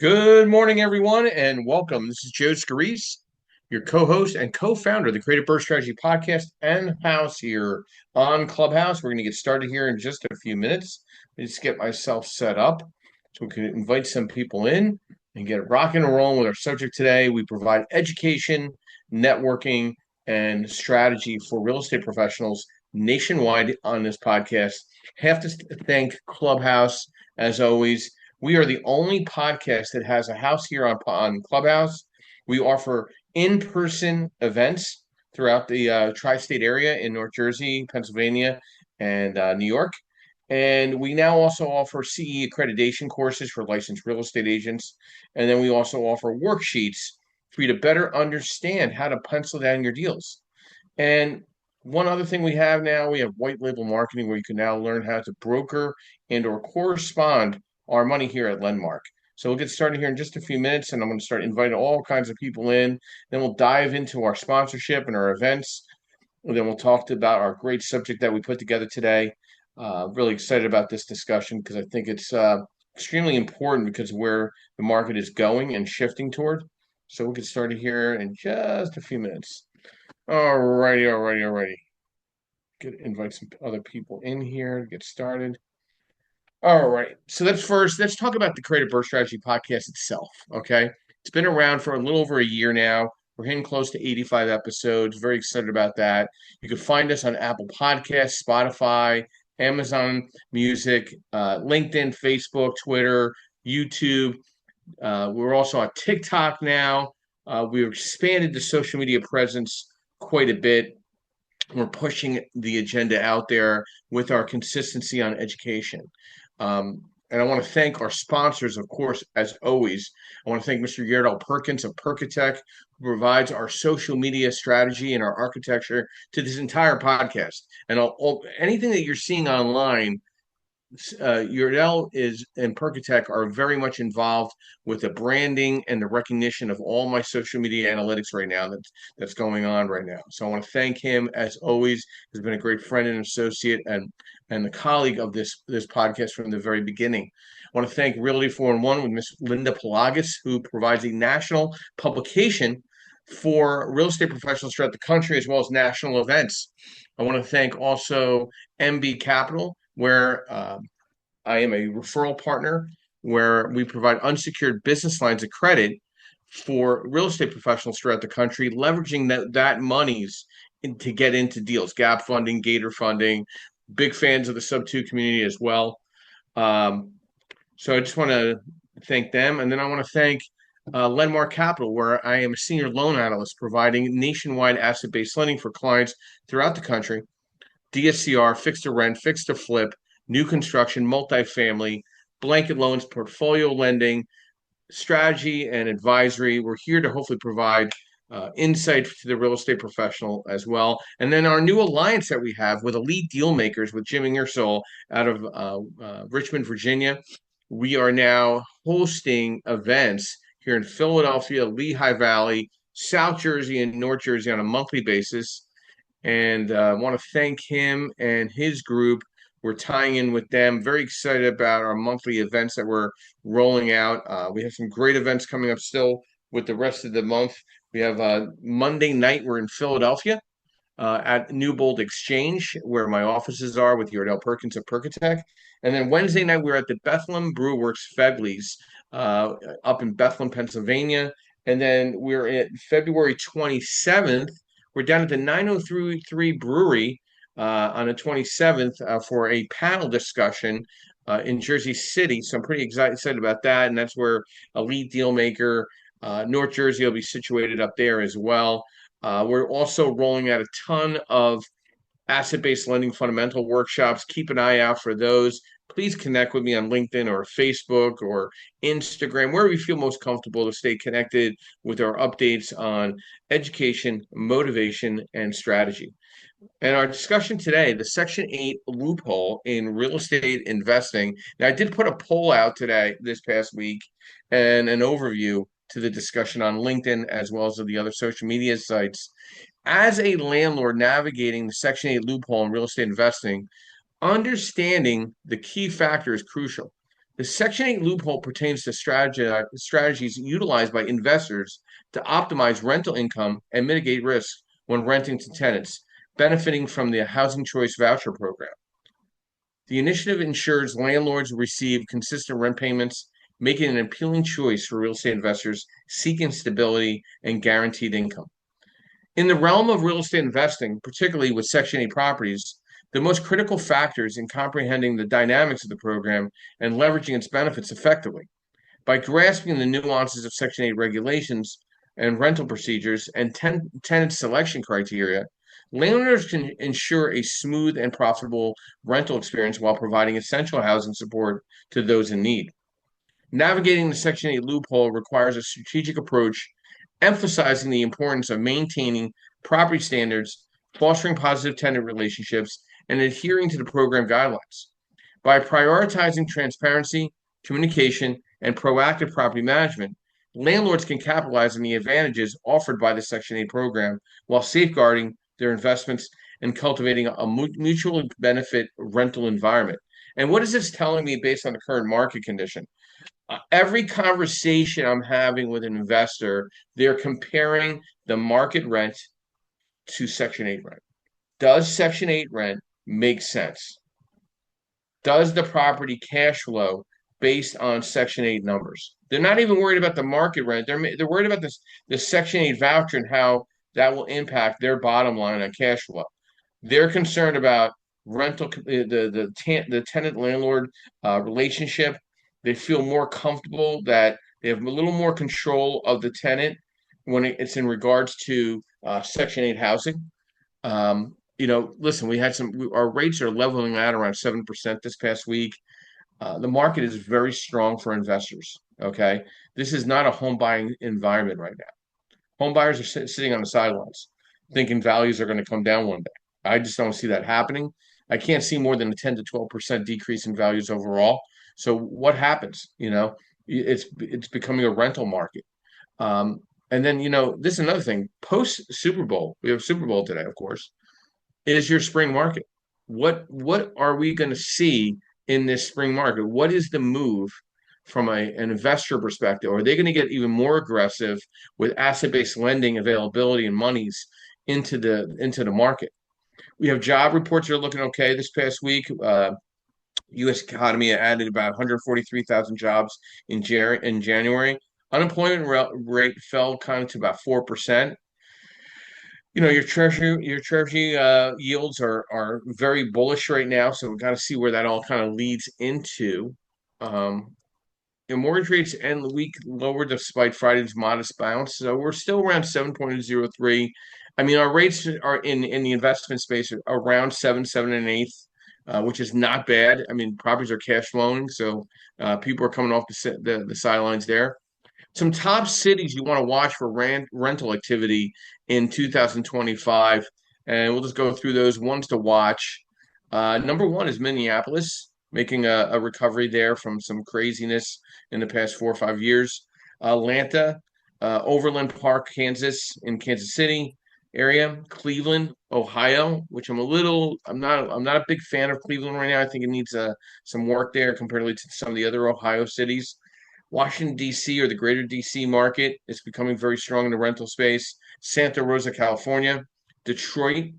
Good morning, everyone, and welcome. This is Joe Scarice, your co-host and co-founder of the Creative Birth Strategy Podcast and House here on Clubhouse. We're going to get started here in just a few minutes. Let me just get myself set up so we can invite some people in and get rocking and rolling with our subject today. We provide education, networking, and strategy for real estate professionals nationwide on this podcast. Have to thank Clubhouse, as always. We are the only podcast that has a house here on Clubhouse. We offer in-person events throughout the tri-state area in North Jersey, Pennsylvania, and New York. And we now also offer CE accreditation courses for licensed real estate agents. And then we also offer worksheets for you to better understand how to pencil down your deals. And one other thing we have now, we have white label marketing where you can now learn how to broker and or correspond our money here at Lendmark. So we'll get started here in just a few minutes, and I'm going to start inviting all kinds of people in. Then we'll dive into our sponsorship and our events. And then we'll talk about our great subject that we put together today. Really excited about this discussion because I think it's extremely important because of where the market is going and shifting toward. So we'll get started here in just a few minutes. Alrighty. Invite some other people in here to get started. All right. So let's talk about the Creative Birth Strategy podcast itself. Okay. It's been around for a little over a year now. We're hitting close to 85 episodes. Very excited about that. You can find us on Apple Podcasts, Spotify, Amazon Music, LinkedIn, Facebook, Twitter, YouTube. We're also on TikTok now. We've expanded the social media presence quite a bit. We're pushing the agenda out there with our consistency on education. And I want to thank our sponsors, of course, as always. I want to thank Mr. Yerdal Perkins of Perkatech, who provides our social media strategy and our architecture to this entire podcast. And anything that you're seeing online, Yerdal is and Perkatech are very much involved with the branding and the recognition of all my social media analytics right now that's going on right now. So I want to thank him as always. He's been a great friend and associate and the colleague of this podcast from the very beginning. I want to thank Realty 4-in-1 with Miss Linda Pelagas, who provides a national publication for real estate professionals throughout the country as well as national events. I want to thank also MB Capital, where I am a referral partner, where we provide unsecured business lines of credit for real estate professionals throughout the country, leveraging that monies to get into deals, gap funding, gator funding. Big fans of the sub-2 community as well. So I just want to thank them. And then I want to thank Lendmark Capital, where I am a senior loan analyst providing nationwide asset-based lending for clients throughout the country. DSCR, fixed to rent, fixed to flip, new construction, multifamily, blanket loans, portfolio lending, strategy, and advisory. We're here to hopefully provide insight to the real estate professional as well. And then our new alliance that we have with Elite Deal Makers with Jim Ingersoll out of Richmond, Virginia. We are now hosting events here in Philadelphia, Lehigh Valley, South Jersey, and North Jersey on a monthly basis. And I want to thank him and his group. We're tying in with them. Very excited about our monthly events that we're rolling out. We have some great events coming up still with the rest of the month. We have Monday night, we're in Philadelphia at Newbold Exchange, where my offices are with Yordell Perkins of Perkatech. And then Wednesday night, we're at the Bethlehem Brew Works Fegley's up in Bethlehem, Pennsylvania. And then we're at February 27th. We're down at the 903 Brewery on the 27th for a panel discussion in Jersey City. So I'm pretty excited about that. And that's where Elite Dealmaker, North Jersey will be situated up there as well. We're also rolling out a ton of asset-based lending fundamental workshops. Keep an eye out for those. Please connect with me on LinkedIn or Facebook or Instagram, wherever you feel most comfortable to stay connected with our updates on education, motivation, and strategy. And our discussion today, the Section 8 loophole in real estate investing. Now, I did put a poll out this past week, and an overview to the discussion on LinkedIn as well as the other social media sites. As a landlord navigating the Section 8 loophole in real estate investing, understanding the key factor is crucial. The Section 8 loophole pertains to strategies utilized by investors to optimize rental income and mitigate risk when renting to tenants benefiting from the Housing Choice Voucher Program. The initiative ensures landlords receive consistent rent payments, making it an appealing choice for real estate investors seeking stability and guaranteed income. In the realm of real estate investing, particularly with Section 8 properties, the most critical factors in comprehending the dynamics of the program and leveraging its benefits effectively. By grasping the nuances of Section 8 regulations and rental procedures and tenant selection criteria, landlords can ensure a smooth and profitable rental experience while providing essential housing support to those in need. Navigating the Section 8 loophole requires a strategic approach, emphasizing the importance of maintaining property standards, fostering positive tenant relationships, and adhering to the program guidelines. By prioritizing transparency, communication, and proactive property management, landlords can capitalize on the advantages offered by the Section 8 program while safeguarding their investments and cultivating a mutually benefit rental environment. And what is this telling me based on the current market condition? Every conversation I'm having with an investor, they're comparing the market rent to Section 8 rent. Does Section 8 rent make sense? Does the property cash flow based on Section 8 numbers? They're not even worried about the market rent. They're worried about the Section 8 voucher and how that will impact their bottom line on cash flow. They're concerned about the tenant landlord relationship. They feel more comfortable that they have a little more control of the tenant when it's in regards to Section 8 housing. Listen, our rates are leveling out around 7% this past week. The market is very strong for investors. Okay. This is not a home buying environment right now. Home buyers are sitting on the sidelines thinking values are going to come down one day. I just don't see that happening. I can't see more than a 10 to 12% decrease in values overall. So what happens? It's becoming a rental market. And then, this is another thing. Post Super Bowl, we have Super Bowl today, of course, is your spring market. What are we going to see in this spring market? What is the move from an investor perspective? Are they going to get even more aggressive with asset-based lending availability and monies into the market? We have job reports that are looking okay this past week. U.S. economy added about 143,000 jobs in January. Unemployment rate fell kind of to about 4%. Your treasury yields are very bullish right now, so we've got to see where that all kind of leads into. Mortgage rates end the week lower despite Friday's modest bounce, so we're still around 7.03. I mean, our rates are in the investment space around 7.8, which is not bad. I mean, properties are cash flowing, so people are coming off the sidelines there. Some top cities you want to watch for rental activity in 2025, and we'll just go through those ones to watch. Number one is Minneapolis, making a recovery there from some craziness in the past 4 or 5 years. Atlanta, Overland Park, Kansas, in Kansas City area. Cleveland, Ohio, which I'm not a big fan of Cleveland right now. I think it needs some work there comparatively to some of the other Ohio cities. Washington, D.C., or the greater D.C. market is becoming very strong in the rental space. Santa Rosa, California. Detroit,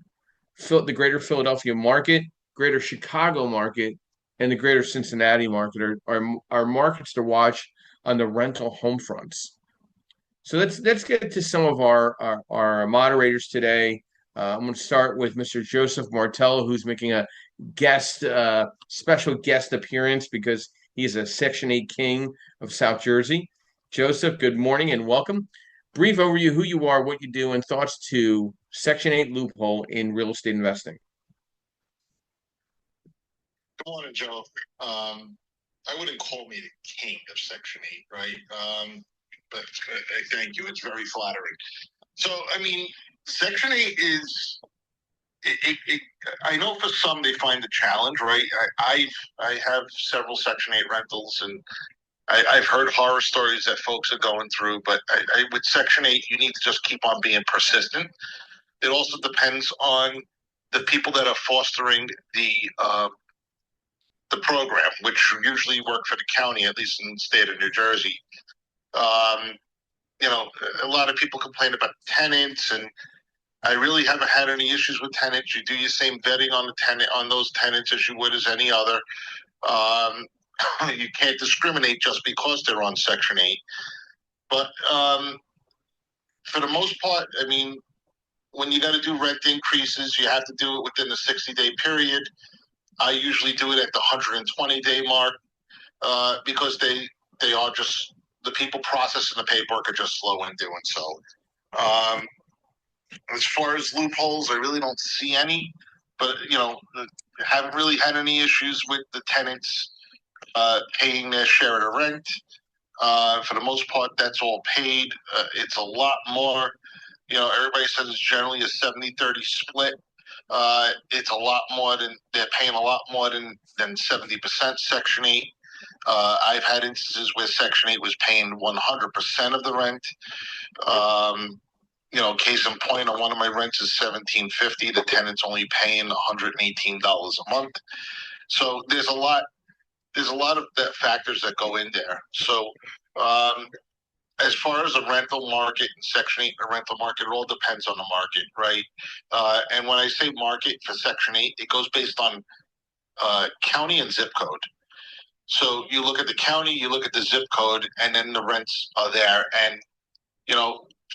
the greater Philadelphia market, greater Chicago market, and the greater Cincinnati market are markets to watch on the rental home fronts. So let's get to some of our moderators today. I'm going to start with Mr. Joseph Martello, who's making a special guest appearance because he's a Section 8 king of South Jersey. Joseph, good morning and welcome. Brief overview, who you are, what you do, and thoughts to Section 8 loophole in real estate investing. Good morning, Joe. I wouldn't call me the king of Section 8, right? But thank you. It's very flattering. So, I mean, Section 8 is... I know for some they find a challenge, right? I have several Section 8 rentals, and I've heard horror stories that folks are going through. But with Section 8, you need to just keep on being persistent. It also depends on the people that are fostering the the program, which usually work for the county, at least in the state of New Jersey. Um, a lot of people complain about tenants, and I really haven't had any issues with tenants. You do your same vetting on those tenants as you would as any other. Um, you can't discriminate just because they're on Section 8. But for the most part, I mean, when you got to do rent increases, you have to do it within the 60-day period. I usually do it at the 120-day mark because they are just, the people processing the paperwork are just slow in doing so. As far as loopholes, I really don't see any, but haven't really had any issues with the tenants paying their share of the rent. For the most part, that's all paid. It's a lot more. Everybody says it's generally a 70-30 split. It's a lot more than, they're paying a lot more than 70% Section 8. I've had instances where Section 8 was paying 100% of the rent. Case in point, on one of my rents is $1,750. The tenant's only paying $118 a month. So there's a lot of factors that go in there. So as far as the rental market and Section 8 and the rental market, it all depends on the market, right? And when I say market for Section 8, it goes based on county and zip code. So you look at the county, you look at the zip code, and then the rents are there. And,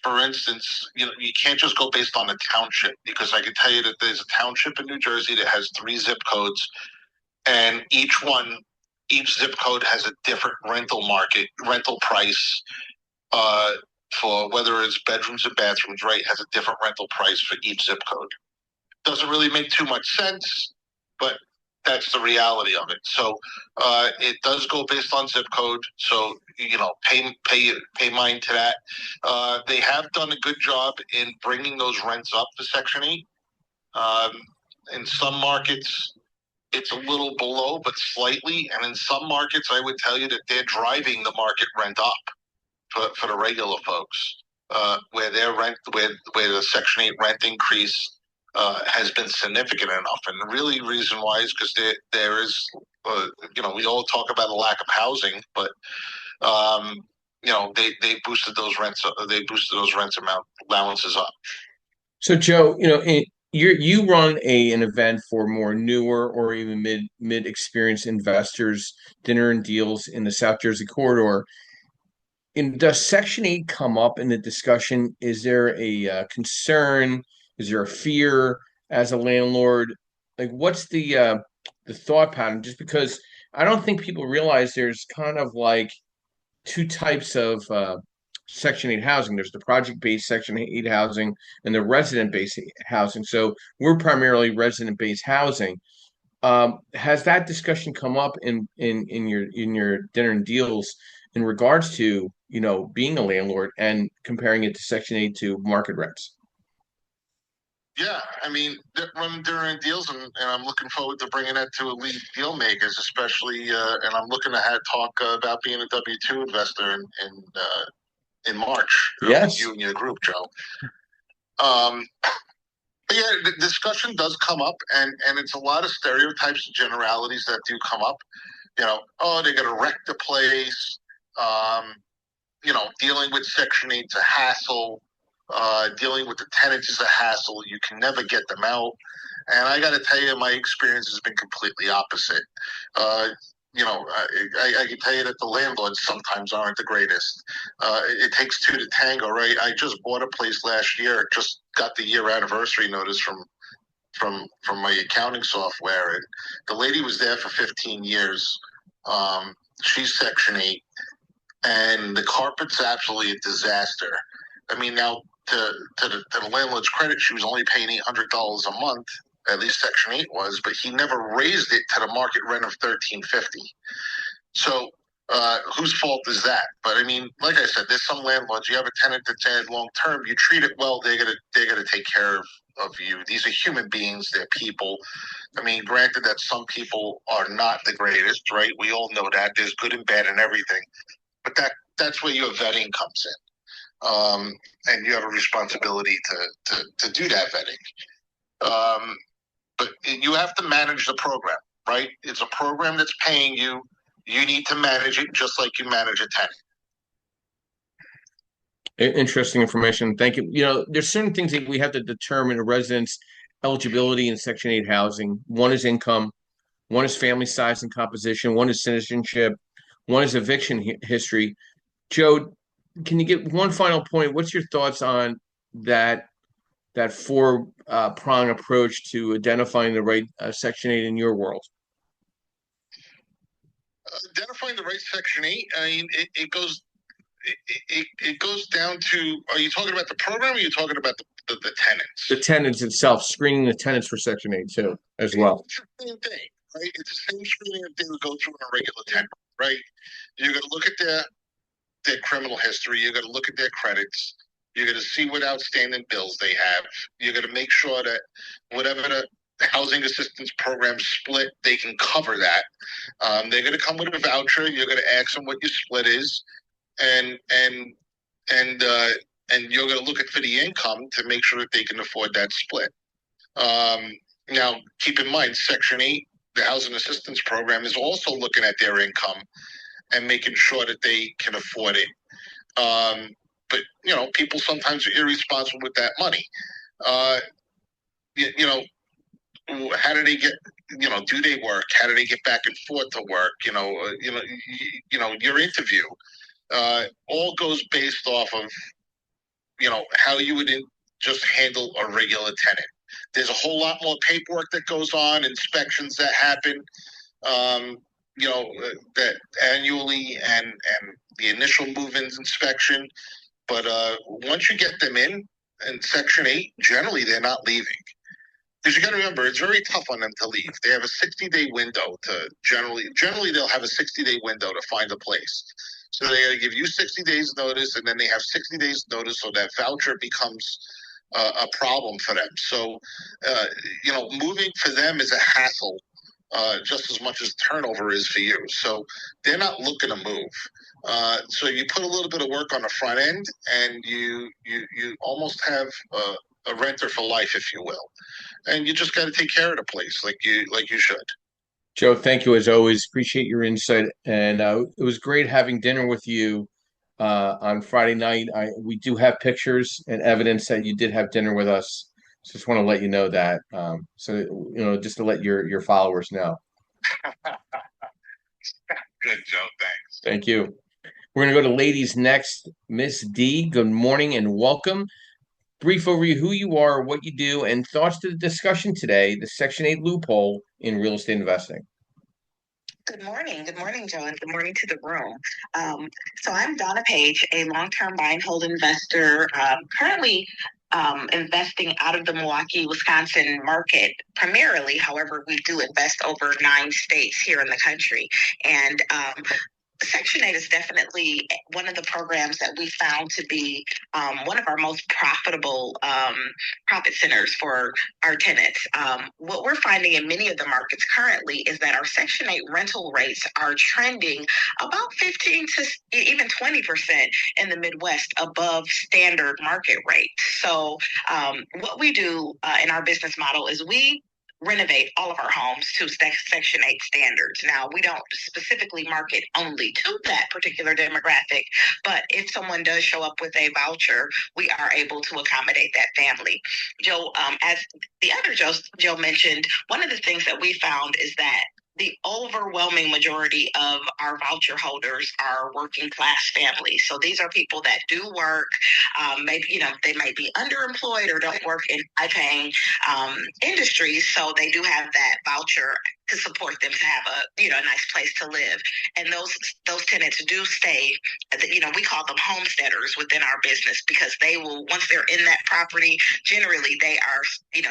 for instance, you can't just go based on a township, because I can tell you that there's a township in New Jersey that has 3 zip codes, and each zip code has a different rental price for whether it's bedrooms or bathrooms, right? Has a different rental price for each zip code. Doesn't really make too much sense, but that's the reality of it. So it does go based on zip code. So pay mind to that. They have done a good job in bringing those rents up to Section 8. In some markets, it's a little below, but slightly. And in some markets, I would tell you that they're driving the market rent up for the regular folks, where the Section 8 rent increase has been significant enough. And the really reason why is because there is, we all talk about a lack of housing, but they boosted those rents. They boosted those allowances up. So Joe, you run an event for more newer or even mid experienced investors, dinner and deals in the South Jersey corridor. Does Section 8 come up in the discussion? Is there a concern? Is there a fear as a landlord? Like, what's the thought pattern? Just because I don't think people realize there's kind of like 2 types of Section 8 housing. There's the project-based Section 8 housing and the resident-based housing. So we're primarily resident-based housing. Has that discussion come up in your dinner and deals in regards to being a landlord and comparing it to Section 8 to market rents? Yeah, I mean, run during deals, and I'm looking forward to bringing that to elite deal makers, especially, and I'm looking to talk about being a W-2 investor in March. Yes. With you and your group, Joe. But yeah, the discussion does come up, and it's a lot of stereotypes and generalities that do come up. They're going to wreck the place. Dealing with Section 8's a hassle. Dealing with the tenants is a hassle. You can never get them out. And I got to tell you, my experience has been completely opposite. I can tell you that the landlords sometimes aren't the greatest. It takes 2 to tango, right? I just bought a place last year. Just got the year anniversary notice from my accounting software, and the lady was there for 15 years. She's Section 8, and the carpet's absolutely a disaster. I mean, now to the landlord's credit, she was only paying $800 a month. At least Section 8 was, but he never raised it to the market rent of $1,350. So whose fault is that? But I mean, like I said, there's some landlords. You have a tenant that's in long term. You treat it well, they're gonna take care of you. These are human beings. They're people. I mean, granted that some people are not the greatest, right? We all know that. There's good and bad in everything. But that's where your vetting comes in. And you have a responsibility to do that vetting. But you have to manage the program. right? It's a program that's paying you. You need to manage it just like you manage a tenant. Interesting information. Thank you. There's certain things that we have to determine a resident's eligibility in Section 8 housing. One is income, one is family size and composition, one is citizenship, one is eviction history. Joe, can you get one final point? What's your thoughts on that four prong approach to identifying the right Section 8 in your world? Identifying the right Section 8, I mean, it goes down to, are you talking about the program or are you talking about the tenants? The tenants itself, screening the tenants for Section 8 too, as well. It's the same thing, right? It's the same screening that they would go through in a regular tenant, right? You're going to look at their criminal history. You're going to look at their credits. You're going to see what outstanding bills they have. You're going to make sure that whatever the housing assistance program split, they can cover that. They're going to come with a voucher. You're going to ask them what your split is, and you're going to look at for the income to make sure that they can afford that split. Now, keep in mind, Section 8, the housing assistance program, is also looking at their income and making sure that they can afford it. But people sometimes are irresponsible with that money. How do they get? Do they work? How do they get back and forth to work? Your interview all goes based off of how you would just handle a regular tenant. There's a whole lot more paperwork that goes on, inspections that happen, that annually, and the initial move-ins inspection. But once you get them in Section 8, generally they're not leaving. Because you got to remember, it's very tough on them to leave. They have a 60-day window to generally they'll have a 60-day window to find a place. So they got to give you 60 days notice, and then they have 60 days notice, so that voucher becomes a problem for them. So, moving for them is a hassle, just as much as turnover is for you. So they're not looking to move. So you put a little bit of work on the front end, and you almost have a renter for life, if you will. And you just got to take care of the place like you should. Joe, thank you as always. Appreciate your insight, and it was great having dinner with you on Friday night. We do have pictures and evidence that you did have dinner with us. Just want to let you know that. Just to let your followers know. Good, Joe. Thanks. Thank you. We're going to go to ladies next. Miss D, good morning and welcome. Brief overview who you are, what you do, and thoughts to the discussion today, the Section 8 loophole in real estate investing. Good morning. Good morning, Joe, and good morning to the room. So I'm Donna Page, a long-term buy and hold investor, currently investing out of the Milwaukee, Wisconsin market primarily. However, we do invest over 9 states here in the country. And Section 8 is definitely one of the programs that we found to be one of our most profitable profit centers for our tenants. What we're finding in many of the markets currently is that our Section 8 rental rates are trending about 15 to even 20% in the Midwest above standard market rates. So what we do in our business model is we renovate all of our homes to Section 8 standards. Now, we don't specifically market only to that particular demographic, but if someone does show up with a voucher, we are able to accommodate that family. Joe, as the other Joe mentioned, one of the things that we found is that the overwhelming majority of our voucher holders are working class families. So these are people that do work. Maybe, they might be underemployed or don't work in high-paying industries. So they do have that voucher to support them to have a nice place to live. And those tenants do stay, we call them homesteaders within our business, because they will, once they're in that property, generally they are,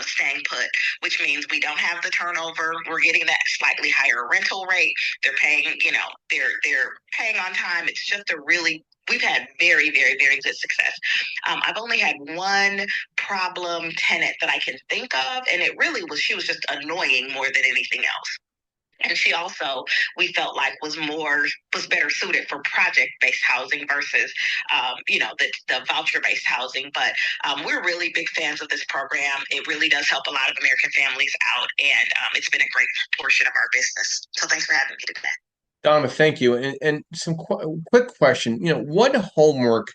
staying put, which means we don't have the turnover. We're getting that slightly higher rental rate. They're paying, they're paying on time. It's just we've had very, very, very good success. I've only had one problem tenant that I can think of, and she was just annoying more than anything else. And she also, we felt like was better suited for project-based housing versus, the voucher-based housing. But we're really big fans of this program. It really does help a lot of American families out, and it's been a great portion of our business. So thanks for having me today. Donna, thank you. And some quick question. What homework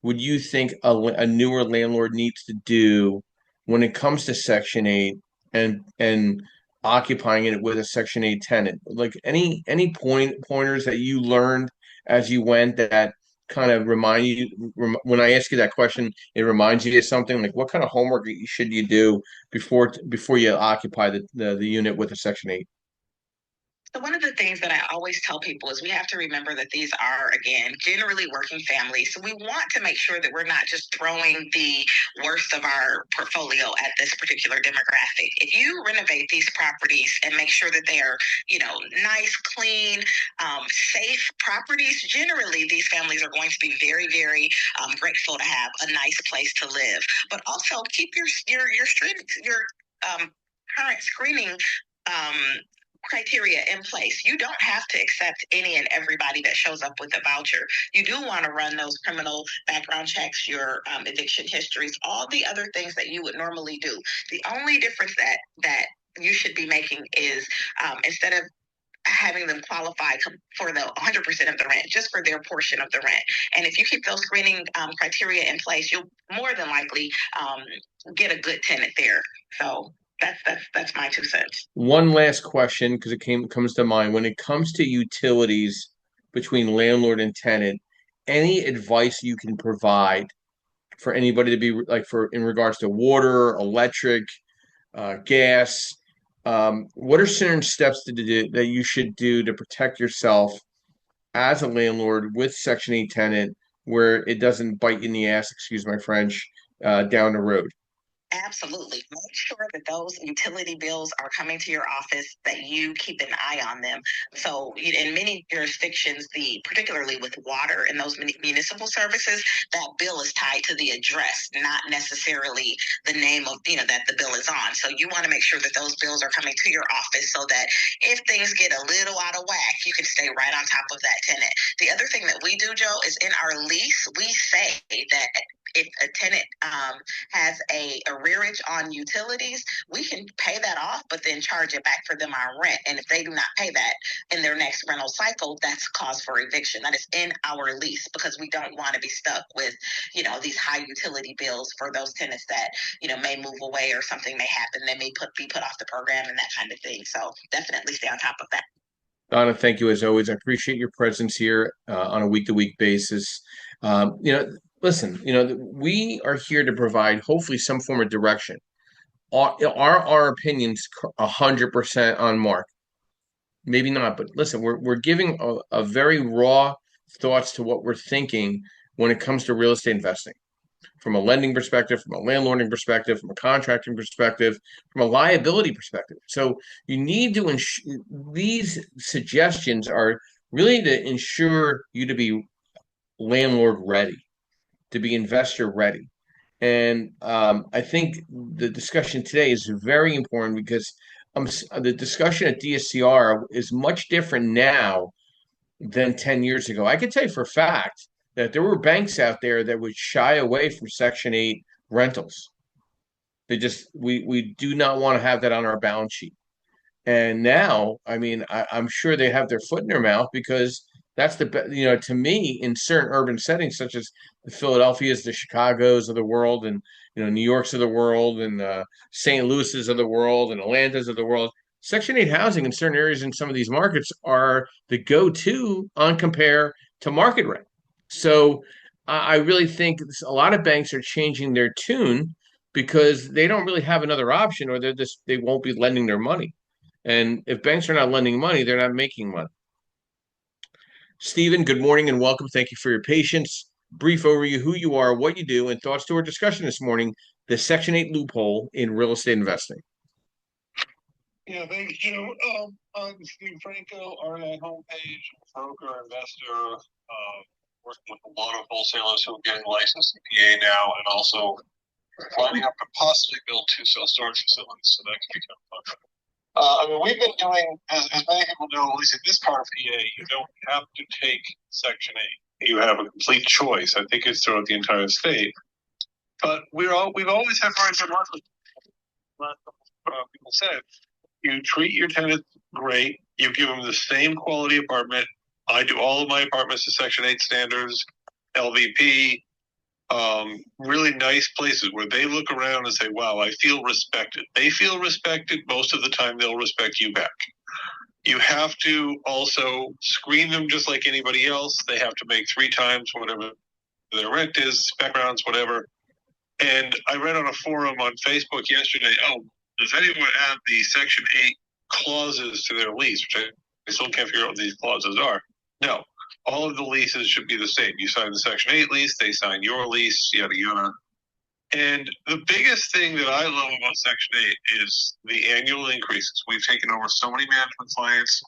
would you think a newer landlord needs to do when it comes to Section 8 and occupying it with a Section 8 tenant? Like any pointers that you learned as you went that kind of remind you when I ask you that question, it reminds you of something like what kind of homework should you do before you occupy the unit with a Section 8? So one of the things that I always tell people is we have to remember that these are, again, generally working families. So we want to make sure that we're not just throwing the worst of our portfolio at this particular demographic. If you renovate these properties and make sure that they are, nice, clean, safe properties, generally these families are going to be very, very grateful to have a nice place to live. But also keep your current screening criteria in place. You don't have to accept any and everybody that shows up with a voucher. You do want to run those criminal background checks, your eviction histories, all the other things that you would normally do. The only difference that you should be making is instead of having them qualify for the 100% of the rent, just for their portion of the rent. And if you keep those screening criteria in place, you'll more than likely get a good tenant there. So that's my 2 cents. One last question, because comes to mind. When it comes to utilities between landlord and tenant, any advice you can provide for anybody to be like for in regards to water, electric, gas? What are certain steps that you should do to protect yourself as a landlord with Section 8 tenant where it doesn't bite you in the ass, excuse my French, down the road? Absolutely. Make sure that those utility bills are coming to your office, that you keep an eye on them. So, in many jurisdictions, particularly with water and those municipal services, that bill is tied to the address, not necessarily the name of, that the bill is on. So, you want to make sure that those bills are coming to your office so that if things get a little out of whack, you can stay right on top of that tenant. The other thing that we do, Joe, is in our lease, we say that if a tenant has a arrearage on utilities, we can pay that off, but then charge it back for them on rent. And if they do not pay that in their next rental cycle, that's cause for eviction. That is in our lease because we don't want to be stuck with, these high utility bills for those tenants that, may move away or something may happen. They may be put off the program and that kind of thing. So definitely stay on top of that. Donna, thank you as always. I appreciate your presence here on a week-to-week basis. Listen, we are here to provide hopefully some form of direction. Our opinions 100% on mark? Maybe not, but listen, we're giving a very raw thoughts to what we're thinking when it comes to real estate investing from a lending perspective, from a landlording perspective, from a contracting perspective, from a liability perspective. So you need to these suggestions are really to ensure you to be landlord ready, to be investor ready. And I think the discussion today is very important because the discussion at DSCR is much different now than 10 years ago. I can tell you for a fact that there were banks out there that would shy away from Section 8 rentals. We do not want to have that on our balance sheet. And now, I mean, I'm sure they have their foot in their mouth because that's to me, in certain urban settings, such as the Philadelphias, the Chicagos of the world, and, New Yorks of the world, and St. Louis's of the world, and Atlanta's of the world, Section 8 housing in certain areas in some of these markets are the go-to on compare to market rent. So I really think a lot of banks are changing their tune because they don't really have another option, or they won't be lending their money. And if banks are not lending money, they're not making money. Stephen, good morning and welcome. Thank you for your patience. Brief overview, who you are, what you do, and thoughts to our discussion this morning, the Section 8 loophole in real estate investing. Yeah, thanks, Joe. I'm Steve Franco, RNA homepage, broker, investor, working with a lot of wholesalers who are getting licensed in PA now, and also lining up to possibly build 2 self-storage facilities, so that can become fun. I mean, we've been doing, as many people know, at least in this part of PA, you don't have to take Section 8. You have a complete choice. I think it's throughout the entire state. But we've always had very good luck with people said. You treat your tenants great. You give them the same quality apartment. I do all of my apartments to Section 8 standards, LVP, really nice places where they look around and say, wow, I feel respected. They feel respected. Most of the time, they'll respect you back. You have to also screen them just like anybody else. They have to make 3 times whatever their rent is, backgrounds, whatever. And I read on a forum on Facebook yesterday, does anyone add the Section 8 clauses to their lease? Which I still can't figure out what these clauses are. No, all of the leases should be the same. You sign the Section 8 lease, they sign your lease, yada, yada. And the biggest thing that I love about Section 8 is the annual increases. We've taken over so many management clients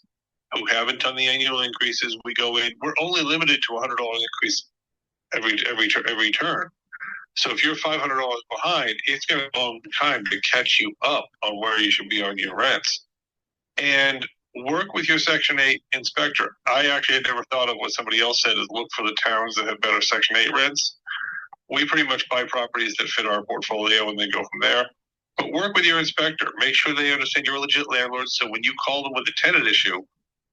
who haven't done the annual increases. We go in, we're only limited to $100 increase every turn. So if you're $500 behind, it's going to take a long time to catch you up on where you should be on your rents. And work with your Section 8 inspector. I actually had never thought of what somebody else said is look for the towns that have better Section 8 rents. We pretty much buy properties that fit our portfolio and then go from there. But work with your inspector. Make sure they understand you're a legit landlord. So when you call them with a tenant issue,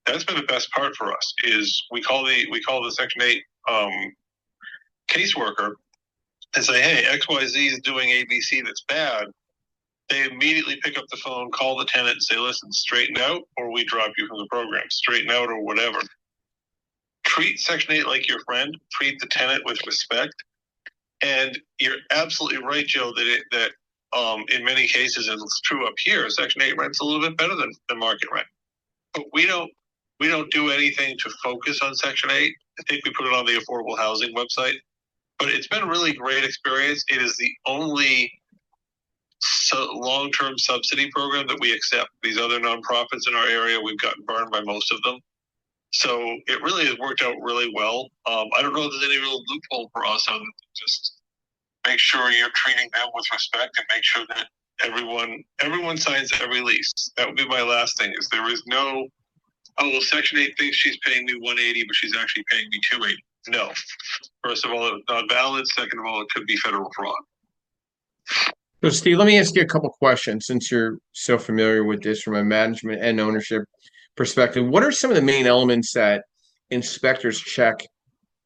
that's been the best part for us. Is we call the Section 8 caseworker and say, hey, XYZ is doing ABC that's bad. They immediately pick up the phone, call the tenant, and say, listen, straighten out, or we drop you from the program. Straighten out or whatever. Treat Section 8 like your friend. Treat the tenant with respect. And you're absolutely right, Joe, that in many cases, and it's true up here, Section 8 rent's a little bit better than market rent. But we don't do anything to focus on Section 8. I think we put it on the affordable housing website. But it's been a really great experience. It is the only long-term subsidy program that we accept. These other nonprofits in our area, we've gotten burned by most of them. So it really has worked out really well. I don't know if there's any real loophole for us other than just make sure you're treating them with respect and make sure that everyone signs every lease. That would be my last thing, is there is no, Section 8 thinks she's paying me $180, but she's actually paying me $280. No. First of all, it's not valid. Second of all, it could be federal fraud. So, Steve, let me ask you a couple questions since you're so familiar with this from a management and ownership perspective. What are some of the main elements that inspectors check?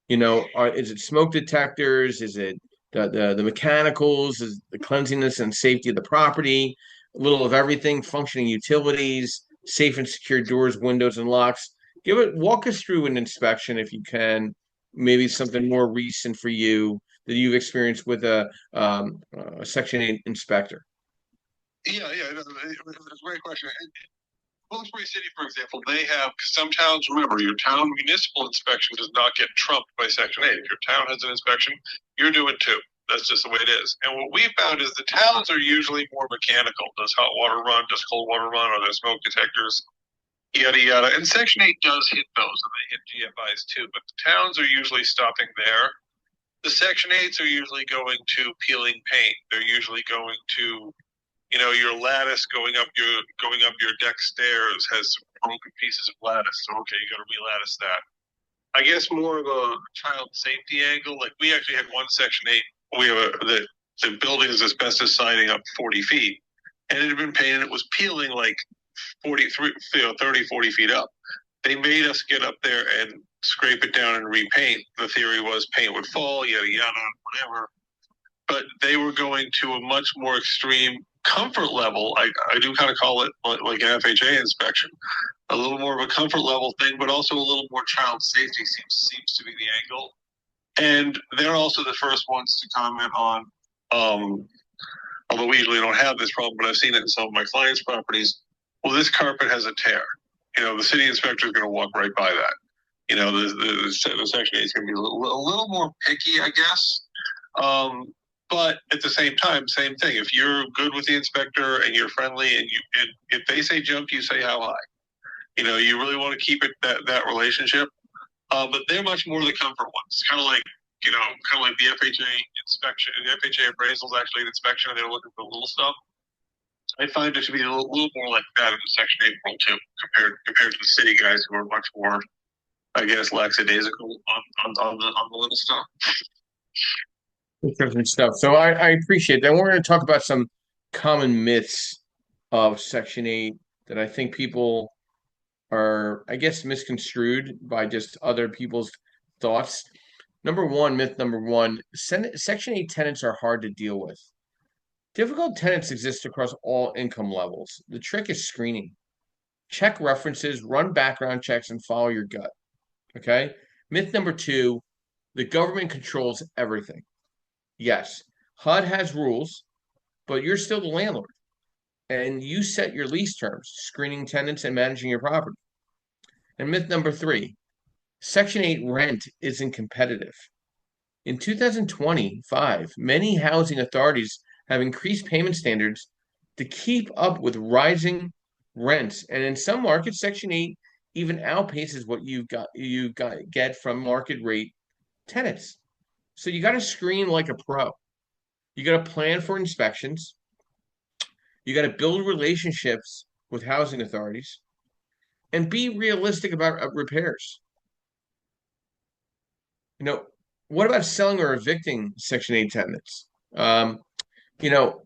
Is it smoke detectors? Is it the mechanicals? Is the cleanliness and safety of the property? A little of everything, functioning utilities, safe and secure doors, windows, and locks. Walk us through an inspection if you can. Maybe something more recent for you that you've experienced with a Section 8 inspector. Yeah, that's a great question. Wilkes-Barre City, for example, they have some towns. Remember, your town municipal inspection does not get trumped by Section 8. If your town has an inspection, you're doing 2. That's just the way it is. And what we found is the towns are usually more mechanical. Does hot water run? Does cold water run? Are there smoke detectors? Yada, yada. And Section 8 does hit those, and they hit GFIs too. But the towns are usually stopping there. The Section 8s are usually going to peeling paint. They're usually going to, your lattice going up your deck stairs has some broken pieces of lattice. So, okay, you got to re-lattice that. I guess more of a child safety angle. Like we actually had one Section 8. We have the building is asbestos siding up 40 feet, and it had been painted. It was peeling like 30, 40 feet up. They made us get up there and scrape it down and repaint. The theory was paint would fall, yada, yada, whatever. But they were going to a much more extreme comfort level. I do kind of call it like an FHA inspection. A little more of a comfort level thing, but also a little more child safety seems to be the angle. And they're also the first ones to comment on, although we usually don't have this problem, but I've seen it in some of my clients' properties. Well, this carpet has a tear. The city inspector is going to walk right by that. The Section 8 is going to be a little more picky, I guess. But at the same time, same thing. If you're good with the inspector and you're friendly, and if they say jump, you say how high. You really want to keep it that relationship. But they're much more the comfort ones. Kind of like the FHA inspection. The FHA appraisal is actually an inspection, and they're looking for little stuff. I find it to be a little more like that in the Section 8 world too, compared to the city guys who are much more, I guess, lackadaisical on the little stuff. Interesting stuff. So I appreciate that. We're going to talk about some common myths of Section 8 that I think people are, I guess, misconstrued by just other people's thoughts. Myth number one, Section 8 tenants are hard to deal with. Difficult tenants exist across all income levels. The trick is screening. Check references, run background checks, and follow your gut. Okay? Myth number two, the government controls everything. Yes, HUD has rules, but you're still the landlord. And you set your lease terms, screening tenants and managing your property. And myth number three, Section 8 rent isn't competitive. In 2025, many housing authorities have increased payment standards to keep up with rising rents. And in some markets, Section 8 even outpaces what you get from market rate tenants. So you got to screen like a pro. You got to plan for inspections. You got to build relationships with housing authorities and be realistic about repairs. You know, what about selling or evicting Section 8 tenants? You know,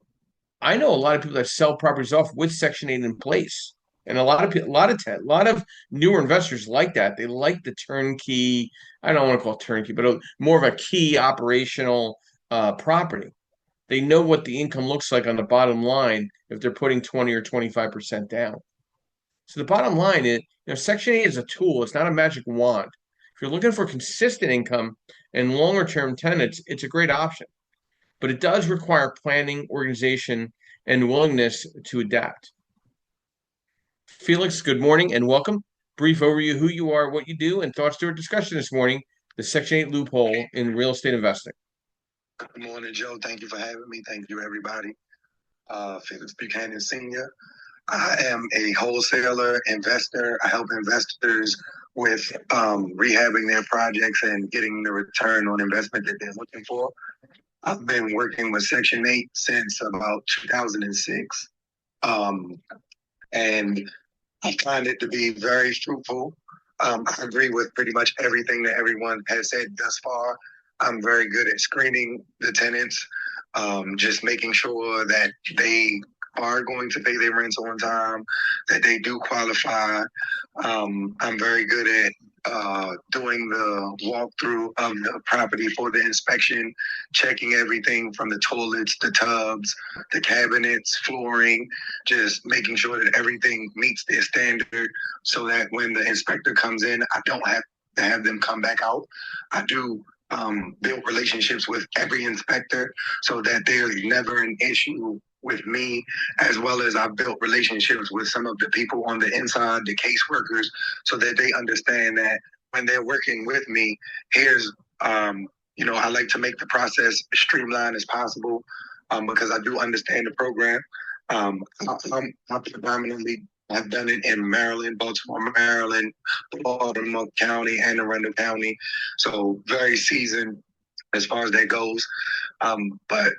I know a lot of people that sell properties off with Section 8 in place. And a lot of people, a lot of newer investors like that. They like the turnkey, I don't want to call it turnkey, but more of a key operational property. They know what the income looks like on the bottom line if they're putting 20 or 25% down. So the bottom line is, Section 8 is a tool. It's not a magic wand. If you're looking for consistent income and longer term tenants, it's a great option. But it does require planning, organization, and willingness to adapt. Felix, good morning and welcome. Brief overview who you are, what you do, and thoughts to our discussion this morning, the Section 8 loophole in real estate investing. Good morning, Joe. Thank you for having me. Thank you, everybody. Felix Buchanan Sr. I am a wholesaler, investor. I help investors with rehabbing their projects and getting the return on investment that they're looking for. I've been working with Section 8 since about 2006. And I find it to be very fruitful. I agree with pretty much everything that everyone has said thus far. I'm very good at screening the tenants, just making sure that they are going to pay their rents on time, that they do qualify. I'm very good at doing the walkthrough of the property for the inspection, checking everything from the toilets, the tubs, the cabinets, flooring, just making sure that everything meets their standard so that when the inspector comes in, I don't have to have them come back out. I do build relationships with every inspector so that there's never an issue with me, as well as I've built relationships with some of the people on the inside, the caseworkers, so that they understand that when they're working with me, here's, I like to make the process as streamlined as possible because I do understand the program. I predominantly have done it in Maryland, Baltimore, Maryland, Baltimore County, and Arundel County. So very seasoned as far as that goes. But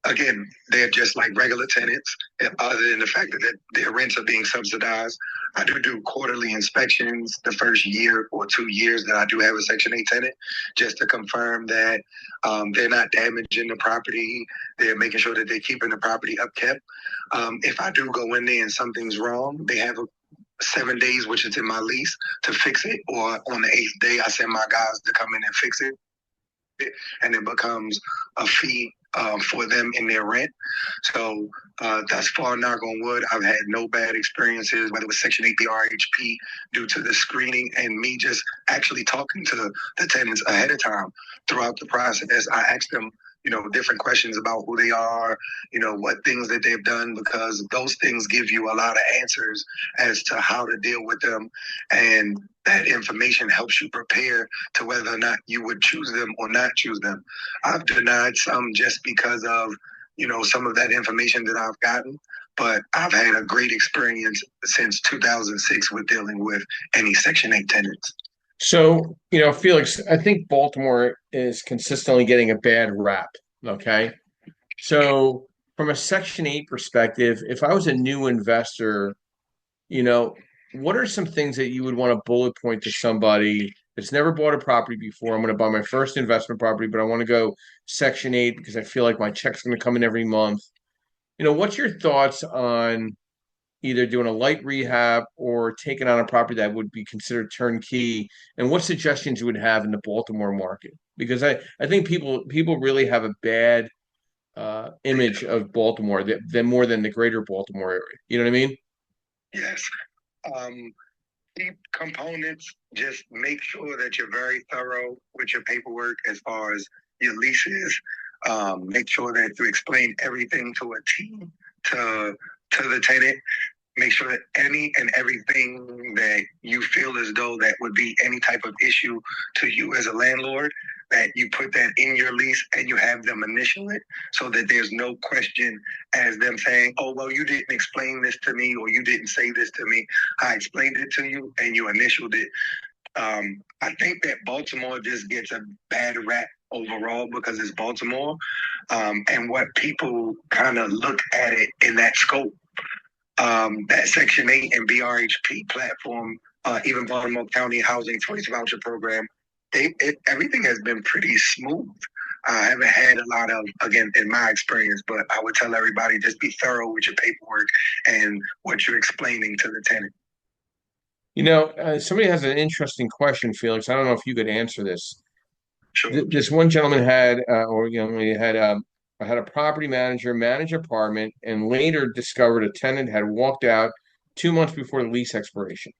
again, they're just like regular tenants, other than the fact that their rents are being subsidized. I do quarterly inspections the first year or 2 years that I do have a Section 8 tenant, just to confirm that they're not damaging the property. They're making sure that they're keeping the property upkept. If I do go in there and something's wrong, they have 7 days, which is in my lease, to fix it. Or on the 8th day, I send my guys to come in and fix it. And it becomes a fee for them in their rent. So thus far, knock on wood, I've had no bad experiences, whether it was Section 8 RHP, due to the screening and me just actually talking to the tenants ahead of time throughout the process. I asked them, different questions about who they are, what things that they've done, because those things give you a lot of answers as to how to deal with them. And that information helps you prepare to whether or not you would choose them or not choose them. I've denied some just because of, some of that information that I've gotten, but I've had a great experience since 2006 with dealing with any Section 8 tenants. So, Felix, I think Baltimore is consistently getting a bad rap. Okay. So from a Section 8 perspective, if I was a new investor, you know, what are some things that you would want to bullet point to somebody that's never bought a property before? I'm going to buy my first investment property, but I want to go Section 8 because I feel like my check's going to come in every month. What's your thoughts on either doing a light rehab or taking on a property that would be considered turnkey? And what suggestions you would have in the Baltimore market? Because I think people really have a bad image of Baltimore than more than the greater Baltimore area. You know what I mean? Yes. Um, Key components, just make sure that you're very thorough with your paperwork as far as your leases. Make sure that you explain everything to a team, to the tenant. Make sure that any and everything that you feel as though that would be any type of issue to you as a landlord, that you put that in your lease and you have them initial it so that there's no question as them saying, oh, well, you didn't explain this to me or you didn't say this to me. I explained it to you and you initialed it. I think that Baltimore just gets a bad rap overall because it's Baltimore, and what people kind of look at it in that scope. That Section 8 and BRHP platform, even Baltimore County Housing Choice Voucher Program, everything has been pretty smooth. I haven't had a lot of, again, in my experience, but I would tell everybody just be thorough with your paperwork and what you're explaining to the tenant. Somebody has an interesting question, Felix. I don't know if you could answer this. Sure. This one gentleman had, or young lady had a property manager manage apartment, and later discovered a tenant had walked out 2 months before the lease expiration.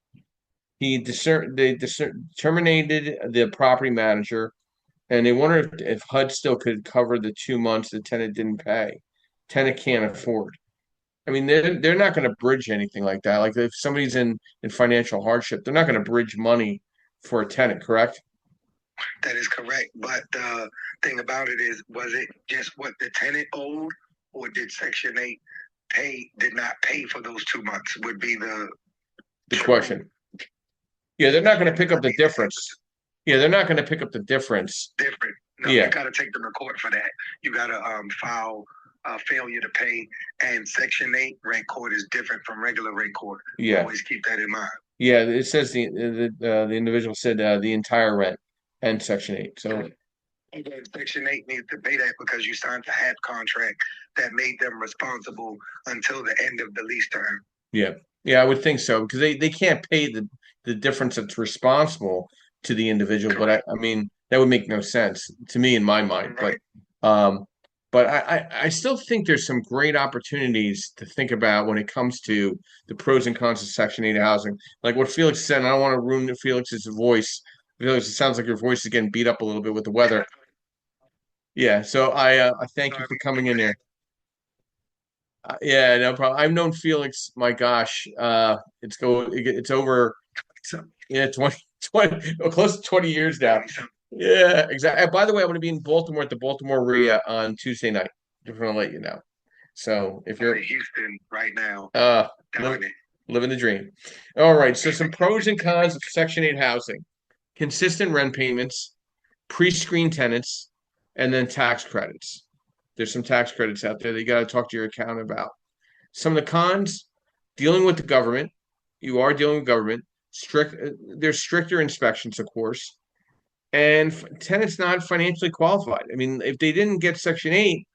They terminated the property manager, and they wondered if HUD still could cover the 2 months the tenant didn't pay. Tenant can't afford. I mean, they're not going to bridge anything like that. Like if somebody's in financial hardship, they're not going to bridge money for a tenant, correct? That is correct. But the thing about it is, was it just what the tenant owed, or did Section 8 did not pay for those 2 months? Would be The question. Yeah, they're not going to pick up the difference. Yeah, they're not going to pick up the difference. Different. No, Yeah. You got to take them to court for that. You got to file failure to pay, and Section 8 rent court is different from regular rent court. Yeah. Always keep that in mind. Yeah, it says the individual said the entire rent and Section 8. So Okay, Section 8 needs to pay that because you signed a HAP contract that made them responsible until the end of the lease term. yeah, I would think so because they can't pay the difference that's responsible to the individual. But I mean that would make no sense to me in my mind. Right. But I still think there's some great opportunities to think about when it comes to the pros and cons of Section 8 housing. Like what Felix said, and I don't want to ruin Felix's voice. Felix, it sounds like your voice is getting beat up a little bit with the weather. Yeah, so I thank you for coming in there. Yeah, no problem. I've known Felix, my gosh, it's over, yeah, 20, close to 20 years now. Yeah, exactly. By the way, I'm going to be in Baltimore at the Baltimore RIA on Tuesday night. Just want to let you know. So if you're in Houston right now, living the dream. All right. So some pros and cons of Section 8 housing: consistent rent payments, pre-screened tenants, and then tax credits. There's some tax credits out there that you got to talk to your accountant about. Some of the cons: dealing with the government. You are dealing with government. There's stricter inspections, of course, and tenants not financially qualified. I mean, if they didn't get Section 8,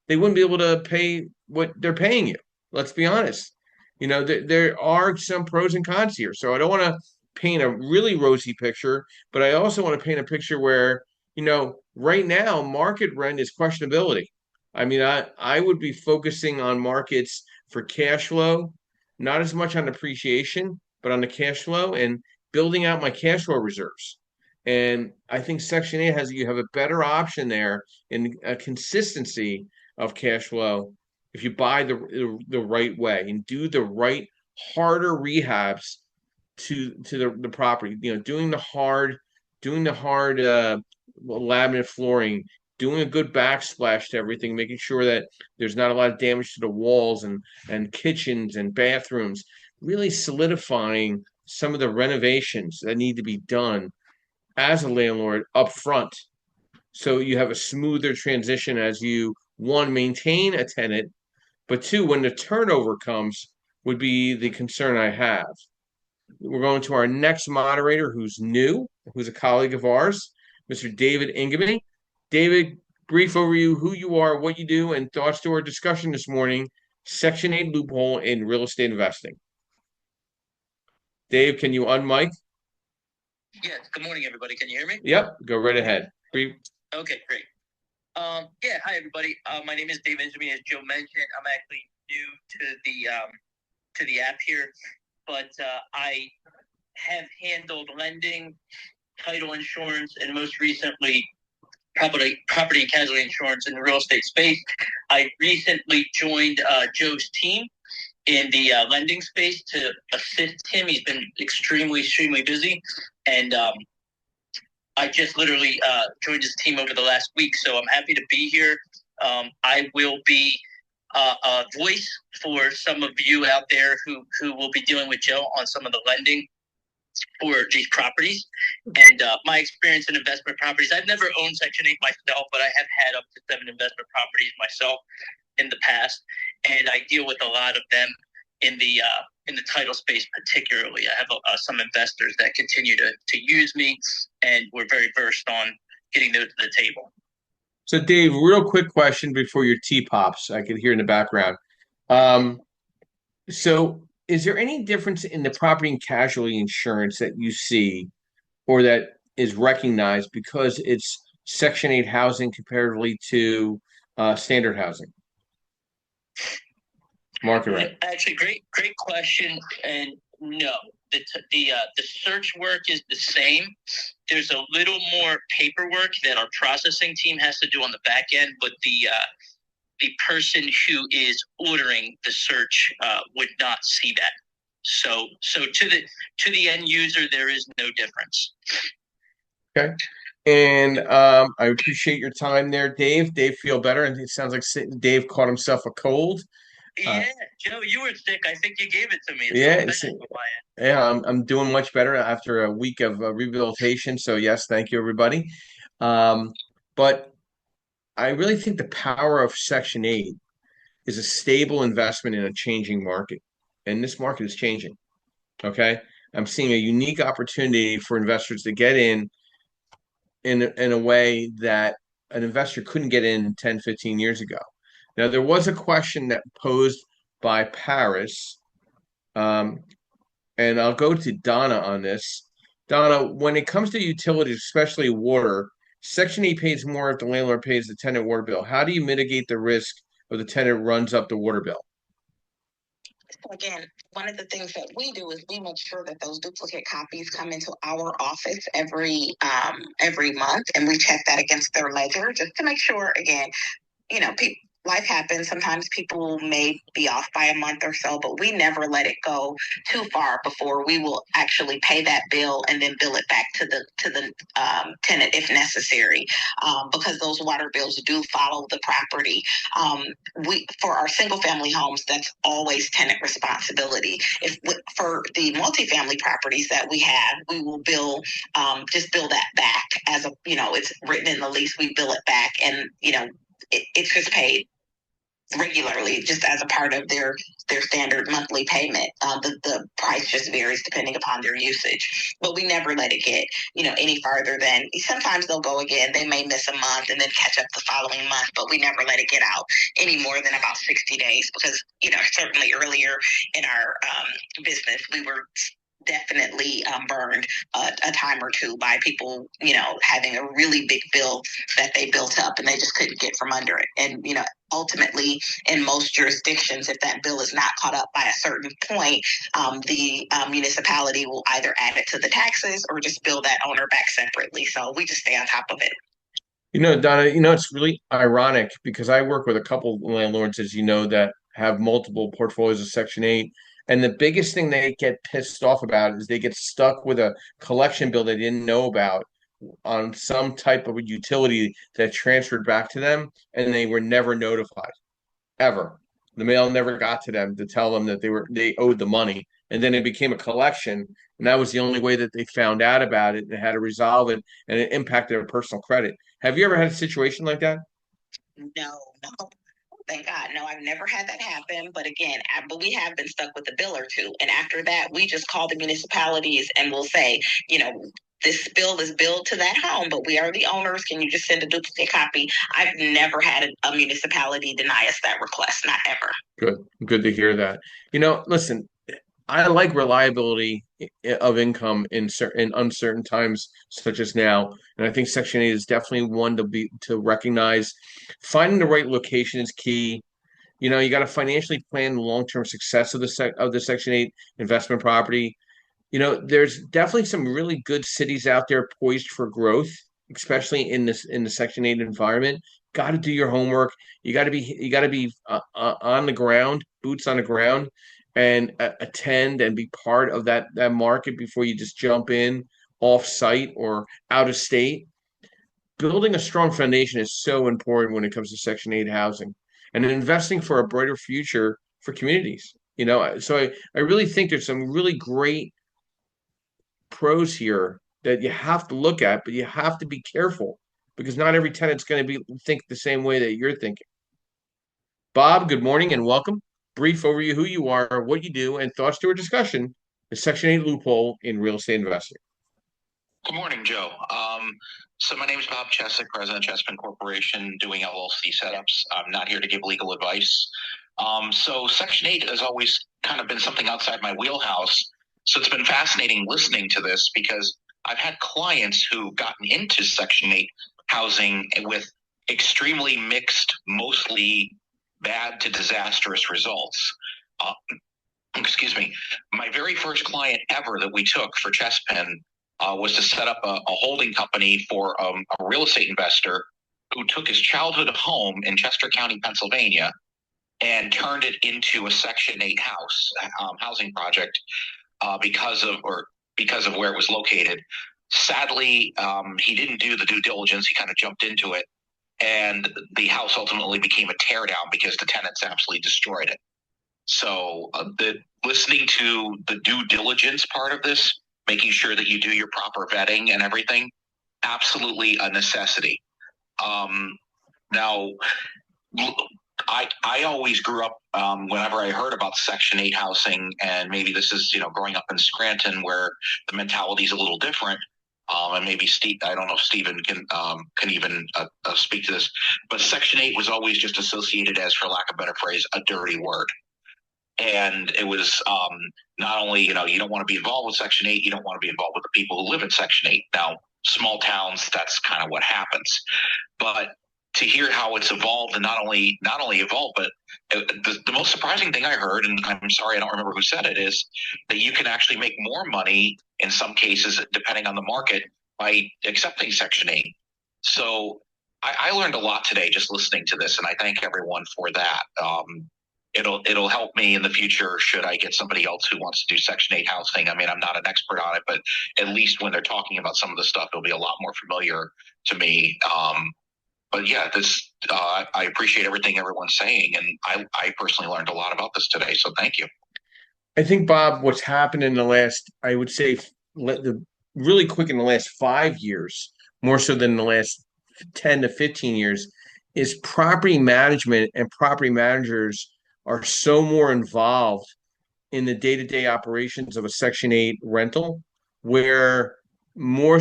they wouldn't be able to pay what they're paying you. Let's be honest. There are some pros and cons here. So I don't want to paint a really rosy picture, but I also want to paint a picture where, right now, market rent is questionability. I mean, I would be focusing on markets for cash flow, not as much on appreciation, but on the cash flow and building out my cash flow reserves. And I think Section 8 you have a better option there in a consistency of cash flow if you buy the right way and do the right harder rehabs to the property. Doing the hard laminate flooring, doing a good backsplash to everything, making sure that there's not a lot of damage to the walls and kitchens and bathrooms, really solidifying some of the renovations that need to be done as a landlord up front. So you have a smoother transition as you, one, maintain a tenant, But two, when the turnover comes, would be the concern I have. We're going to our next moderator who's new, who's a colleague of ours, Mr. David Ingamy. David, brief overview who you are, what you do, and thoughts to our discussion this morning, Section 8 loophole in real estate investing. Dave, can you unmic? Yes. Good morning, everybody. Can you hear me? Yep, go right ahead. Okay, great. Yeah, hi everybody. My name is Dave Ingamy. As Joe mentioned, I'm actually new to the app here, but I have handled lending, title insurance, and most recently property and casualty insurance in the real estate space. I recently joined Joe's team in the lending space to assist him. He's been extremely busy, and I just literally joined his team over the last week, so I'm happy to be here. I will be a voice for some of you out there who will be dealing with Joe on some of the lending for these properties. And my experience in investment properties, I've never owned Section 8 myself, but I have had up to 7 investment properties myself in the past, and I deal with a lot of them in the title space particularly. I have some investors that continue to use me, and we're very versed on getting those to the table. So Dave, real quick question before your tea pops. I could hear in the background. So is there any difference in the property and casualty insurance that you see or that is recognized because it's Section 8 housing comparatively to standard housing? Market rate. Actually, great question. And no, the search work is the same. There's a little more paperwork that our processing team has to do on the back end, but the person who is ordering the search would not see that. So to the end user, there is no difference. Okay. And I appreciate your time there, Dave. Dave, feel better? And it sounds like Dave caught himself a cold. Yeah, Joe, you were sick. I think you gave it to me. I'm doing much better after a week of rehabilitation. So yes, thank you, everybody. But I really think the power of Section 8 is a stable investment in a changing market, and this market is changing. Okay, I'm seeing a unique opportunity for investors to get in a way that an investor couldn't get in 10, 15 years ago. Now, there was a question that posed by Paris, and I'll go to Donna on this. Donna, when it comes to utilities, especially water, Section 8 pays more if the landlord pays the tenant water bill. How do you mitigate the risk of the tenant runs up the water bill? So again, one of the things that we do is we make sure that those duplicate copies come into our office every month, and we check that against their ledger just to make sure. Again, life happens. Sometimes people may be off by a month or so, but we never let it go too far before we will actually pay that bill and then bill it back to the tenant if necessary, because those water bills do follow the property. For our single family homes, that's always tenant responsibility. For the multifamily properties that we have, we will just bill that back as it's written in the lease. We bill it back, and it's just paid regularly, just as a part of their standard monthly payment. The price just varies depending upon their usage, but we never let it get any farther than. Sometimes they'll go again. They may miss a month and then catch up the following month, but we never let it get out any more than about 60 days because certainly earlier in our business we were definitely burned a time or two by people, having a really big bill that they built up and they just couldn't get from under it. And, ultimately, in most jurisdictions, if that bill is not caught up by a certain point, the municipality will either add it to the taxes or just bill that owner back separately. So we just stay on top of it. Donna, it's really ironic because I work with a couple landlords, as you know, that have multiple portfolios of Section 8. And the biggest thing they get pissed off about is they get stuck with a collection bill they didn't know about on some type of a utility that transferred back to them, and they were never notified, ever. The mail never got to them to tell them that they owed the money, and then it became a collection, and that was the only way that they found out about it and had to resolve it, and it impacted their personal credit. Have you ever had a situation like that? No. Thank God. No, I've never had that happen. But again, but we have been stuck with a bill or two. And after that, we just call the municipalities and we'll say, you know, this bill is billed to that home, but we are the owners. Can you just send a duplicate copy? I've never had a municipality deny us that request, not ever. Good to hear that. Listen, I like reliability of income in uncertain times such as now, and I think Section 8 is definitely one to recognize. Finding the right location is key. You got to financially plan the long-term success of the Section 8 investment property. There's definitely some really good cities out there poised for growth, especially in the Section 8 environment. Got to do your homework. You got to be on the ground, boots on the ground, and attend and be part of that market before you just jump in off site or out of state. Building a strong foundation is so important when it comes to Section 8 housing and investing for a brighter future for communities. So I really think there's some really great pros here that you have to look at, but you have to be careful because not every tenant's going to think the same way that you're thinking. Bob, good morning and welcome. Brief overview who you are, what you do, and thoughts to our discussion, the Section 8 loophole in real estate investing. Good morning, Joe. So my name is Bob Chesick, President of Chespin Corporation, doing LLC setups. I'm not here to give legal advice. So Section 8 has always kind of been something outside my wheelhouse. So it's been fascinating listening to this because I've had clients who've gotten into Section 8 housing with extremely mixed, mostly bad to disastrous results. Excuse me. My very first client ever that we took for Chespin was to set up a holding company for a real estate investor who took his childhood home in Chester County, Pennsylvania, and turned it into a Section 8 housing project because of where it was located. Sadly, he didn't do the due diligence. He kind of jumped into it, and the house ultimately became a teardown because the tenants absolutely destroyed it. So listening to the due diligence part of this, making sure that you do your proper vetting and everything, absolutely a necessity. Now, I always grew up whenever I heard about Section 8 housing, and maybe this is growing up in Scranton where the mentality is a little different. And maybe Steve, I don't know if Stephen can even speak to this, but Section 8 was always just associated as, for lack of a better phrase, a dirty word. And it was not only, you don't want to be involved with Section 8, you don't want to be involved with the people who live in Section 8. Now, small towns, that's kind of what happens. But to hear how it's evolved, and not only evolved, but the most surprising thing I heard, and I'm sorry I don't remember who said it, is that you can actually make more money in some cases, depending on the market, by accepting Section 8. So I learned a lot today just listening to this, and I thank everyone for that. It'll help me in the future should I get somebody else who wants to do Section 8 housing. I mean, I'm not an expert on it, but at least when they're talking about some of the stuff, it'll be a lot more familiar to me. But yeah, I appreciate everything everyone's saying, and I personally learned a lot about this today. So thank you. I think, Bob, what's happened in the last, I would say, really quick in the last 5 years, more so than the last 10 to 15 years, is property management and property managers are so more involved in the day-to-day operations of a Section 8 rental, where more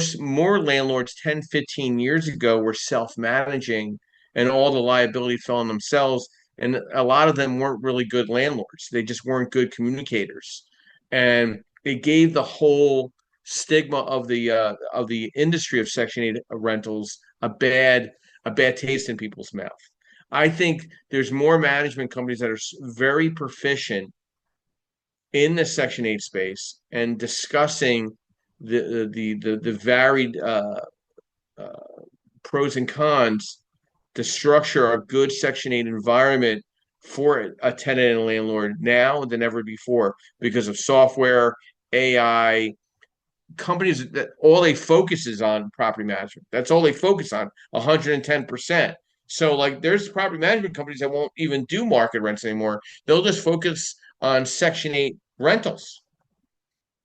landlords 10, 15 years ago were self-managing and all the liability fell on themselves. And a lot of them weren't really good landlords. They just weren't good communicators. And it gave the whole stigma of the industry of Section 8 rentals a bad taste in people's mouth. I think there's more management companies that are very proficient in the Section 8 space and discussing the varied pros and cons to structure a good Section 8 environment for a tenant and a landlord now than ever before because of software, AI, companies that all they focus is on property management. That's all they focus on, 110%. So like there's property management companies that won't even do market rents anymore. They'll just focus on Section 8 rentals.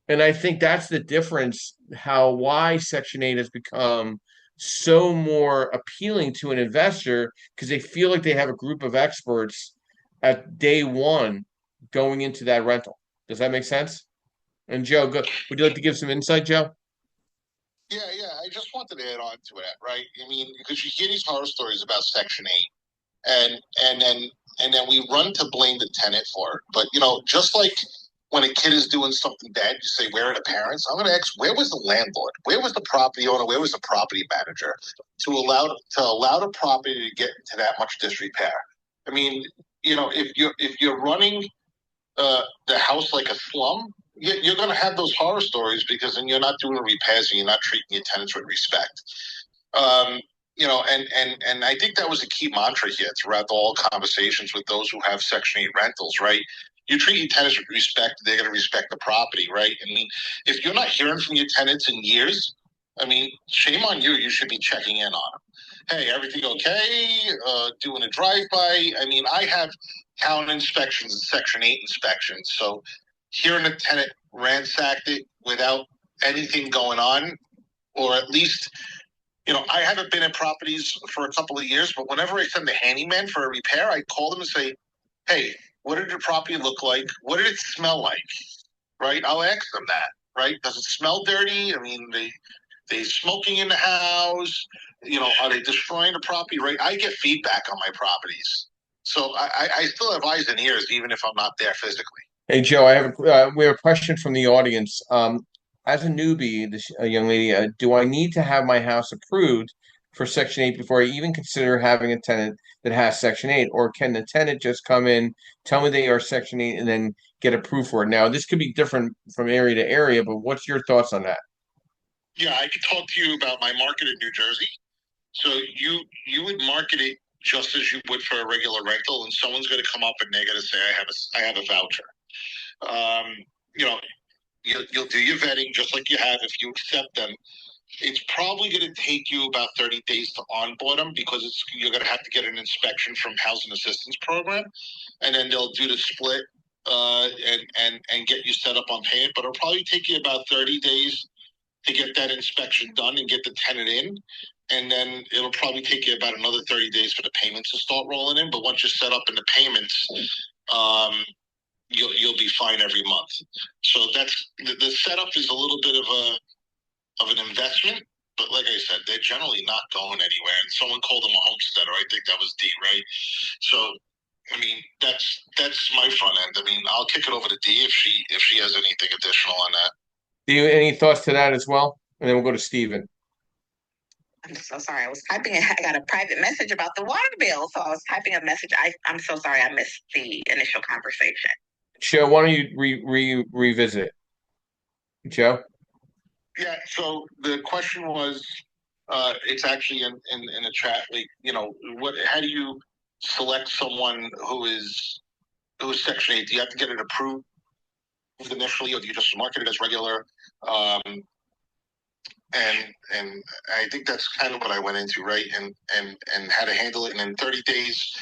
And I think that's the difference, why Section 8 has become so more appealing to an investor because they feel like they have a group of experts at day one going into that rental. Does that make sense? And Joe, would you like to give some insight, Joe? Yeah. I just wanted to add on to that, right? I mean, because you hear these horror stories about Section 8, and then we run to blame the tenant for it. But just like when a kid is doing something bad, you say, "Where are the parents?" I'm going to ask, where was the landlord? Where was the property owner? Where was the property manager to allow the property to get into that much disrepair? I mean, if you're running the house like a slum, you're going to have those horror stories because then you're not doing repairs and you're not treating your tenants with respect. Um, and I think that was a key mantra here throughout all conversations with those who have Section 8 rentals, right? You treat your tenants with respect, they're going to respect the property, right? I mean, if you're not hearing from your tenants in years, I mean, shame on you. You should be checking in on them. Hey, everything okay? Doing a drive-by. I mean, I have town inspections and Section 8 inspections. So hearing a tenant ransacked it without anything going on, or at least I haven't been in properties for a couple of years, but whenever I send a handyman for a repair, I call them and say, "Hey, what did your property look like? What did it smell like?" Right? I'll ask them that. Right? Does it smell dirty? I mean, they smoking in the house. Are they destroying the property? Right? I get feedback on my properties, so I still have eyes and ears, even if I'm not there physically. Hey, Joe, we have a question from the audience. As a newbie, this young lady, do I need to have my house approved for Section 8 before I even consider having a tenant that has Section 8? Or can the tenant just come in, tell me they are Section 8, and then get approved for it? Now, this could be different from area to area, but what's your thoughts on that? Yeah, I could talk to you about my market in New Jersey. So you would market it just as you would for a regular rental, and someone's going to come up and they're going to say, I have a voucher." Um, you know, you'll do your vetting just like you have. If you accept them, it's probably going to take you about 30 days to onboard them because you're going to have to get an inspection from Housing Assistance Program, and then they'll do the split and get you set up on payment. But it'll probably take you about 30 days to get that inspection done and get the tenant in. And then it'll probably take you about another 30 days for the payments to start rolling in. But once you're set up in the payments, you'll be fine every month. So that's the setup is a little bit of an investment, but like I said, they're generally not going anywhere. And someone called them a homesteader. I think that was D, right? So I mean, that's my front end. I mean, I'll kick it over to D if she has anything additional on that. Do you any thoughts to that as well? And then we'll go to Stephen. I'm so sorry. I was typing. I got a private message about the water bill, so I was typing a message. I'm so sorry. I missed the initial conversation. Joe, why don't you revisit it? Joe? Yeah. So the question was, it's actually in a chat. Like, how do you select someone who is Section 8? Do you have to get it approved initially, or do you just market it as regular? And I think that's kind of what I went into, right? And how to handle it. And in 30 days,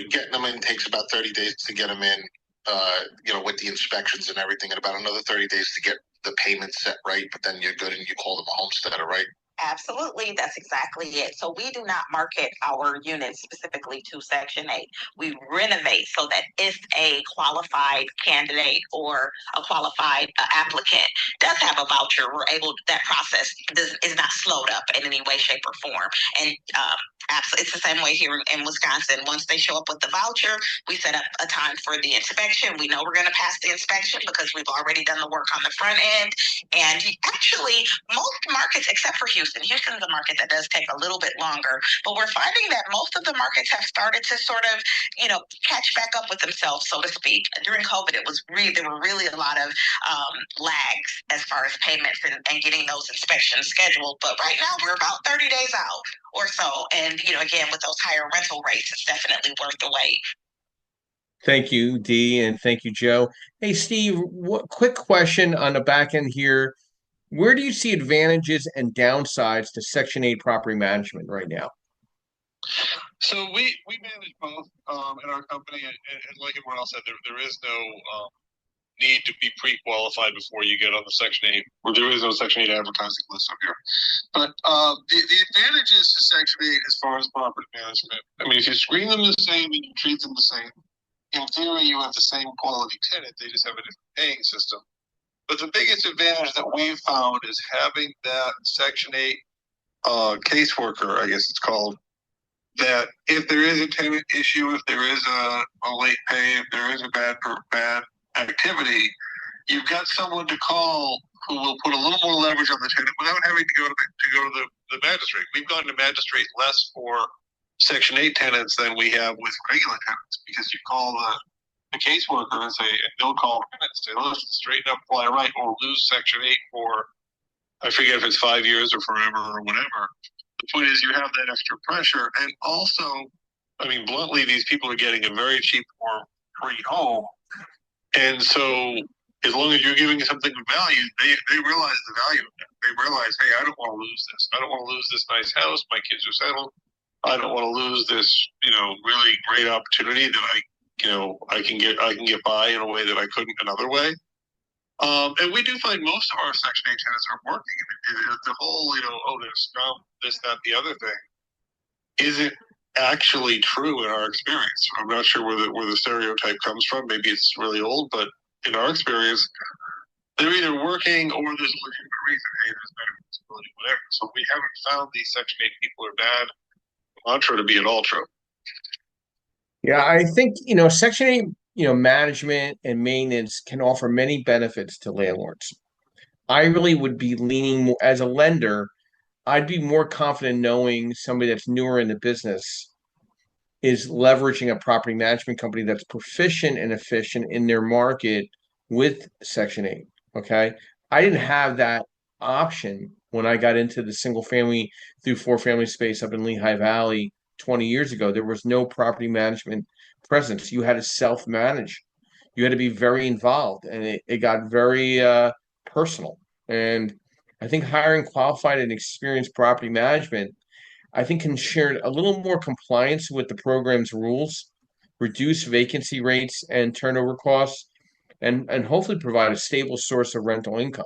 getting them in takes about 30 days to get them in, with the inspections and everything, and about another 30 days to get the payment set right. But then you're good and you call them a homesteader, right? Absolutely, that's exactly it. So we do not market our units specifically to Section 8. We renovate so that if a qualified candidate or a qualified applicant does have a voucher, that process is not slowed up in any way, shape, or form. And absolutely, it's the same way here in Wisconsin. Once they show up with the voucher, we set up a time for the inspection. We know we're going to pass the inspection because we've already done the work on the front end. And actually, most markets, except for Houston is a market that does take a little bit longer, but we're finding that most of the markets have started to sort of, catch back up with themselves, so to speak. During COVID, there were really a lot of lags as far as payments and getting those inspections scheduled. But right now, we're about 30 days out or so. And, again, with those higher rental rates, it's definitely worth the wait. Thank you, Dee, and thank you, Joe. Hey, Steve, quick question on the back end here. Where do you see advantages and downsides to Section 8 property management right now? So we manage both in our company, and like everyone else said, there is need to be pre-qualified before you get on the Section 8. Well, there is no Section 8 advertising list up here. But the advantages to Section 8 as far as property management, I mean, if you screen them the same and you treat them the same, in theory, you have the same quality tenant. They just have a different paying system. But the biggest advantage that we've found is having that Section 8 caseworker, I guess it's called, that if there is a tenant issue, if there is a late pay, if there is a bad activity, you've got someone to call who will put a little more leverage on the tenant without having to go to the magistrate. We've gone to magistrate less for Section 8 tenants than we have with regular tenants, because you call the caseworker and say, and they'll call the tenant and say, listen, straighten up, fly right, or lose Section 8 for, I forget if it's 5 years or forever or whatever. The point is you have that extra pressure. And also, I mean, bluntly, these people are getting a very cheap or free home. And so as long as you're giving something of value, they realize the value of it. They realize, hey, I don't want to lose this. I don't want to lose this nice house. My kids are settled. I don't want to lose this, really great opportunity that I can get by in a way that I couldn't another way. And we do find most of our Section 8 tenants are working. The whole, they're scum, this, that, the other thing isn't actually true in our experience. I'm not sure where the stereotype comes from. Maybe it's really old, but in our experience, they're either working or there's a legitimate reason. Hey, there's better visibility, whatever. So we haven't found these Section 8 people are bad mantra to be at all true. Yeah, I think, Section 8, management and maintenance can offer many benefits to landlords. I really would be leaning more, as a lender, I'd be more confident knowing somebody that's newer in the business is leveraging a property management company that's proficient and efficient in their market with Section 8. Okay. I didn't have that option when I got into the single family through four family space up in Lehigh Valley 20 years ago. There was no property management presence. You had to self manage, you had to be very involved, and it got very personal. And I think hiring qualified and experienced property management, I think, can share a little more compliance with the program's rules, reduce vacancy rates and turnover costs, and hopefully provide a stable source of rental income.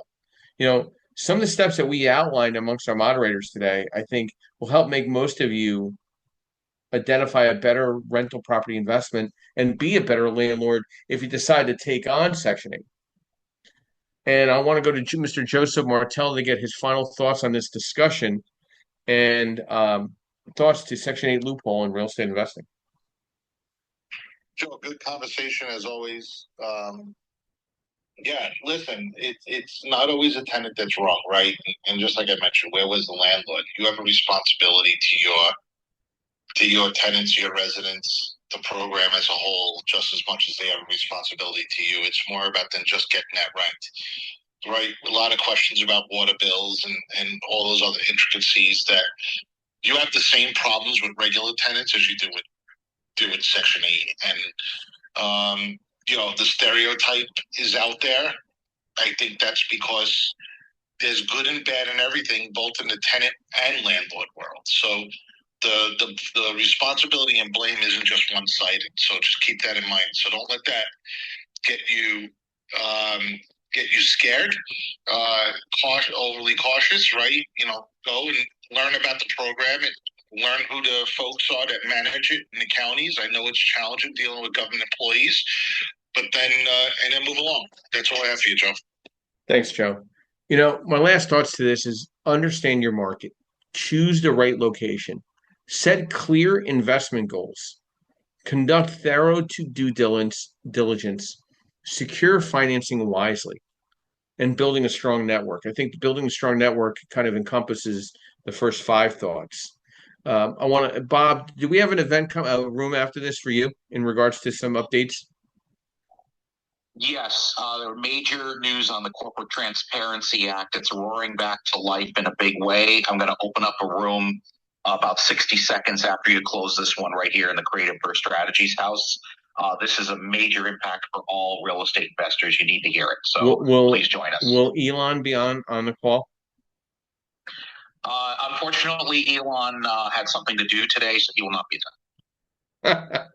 Some of the steps that we outlined amongst our moderators today, I think, will help make most of you identify a better rental property investment and be a better landlord if you decide to take on Section 8. And I want to go to Mr. Joseph Martell to get his final thoughts on this discussion and thoughts to Section 8 loophole in real estate investing. Joe, good conversation as always. Yeah, listen, it's not always a tenant that's wrong, right? And just like I mentioned, where was the landlord? You have a responsibility to your tenants, your residents, the program as a whole, just as much as they have a responsibility to you. It's more about than just getting that rent, right? A lot of questions about water bills and all those other intricacies that you have the same problems with regular tenants as you do with Section 8. And the stereotype is out there. I think that's because there's good and bad in everything, both in the tenant and landlord world. So the responsibility and blame isn't just one-sided. So just keep that in mind. So don't let that get you scared, overly cautious, right? Go and learn about the program and learn who the folks are that manage it in the counties. I know it's challenging dealing with government employees, but then and then move along. That's all I have for you, Joe. Thanks, Joe. My last thoughts to this is understand your market, choose the right location, set clear investment goals, conduct thorough due diligence, secure financing wisely, and building a strong network. I think building a strong network kind of encompasses the first five thoughts. Bob, do we have an event room after this for you in regards to some updates? Yes, there are major news on the Corporate Transparency Act. It's roaring back to life in a big way. I'm going to open up a room about 60 seconds after you close this one right here in the Creative Burst Strategies house. This is a major impact for all real estate investors. You need to hear it. So please join us. Will Elon be on the call? Unfortunately, Elon had something to do today, so he will not be there.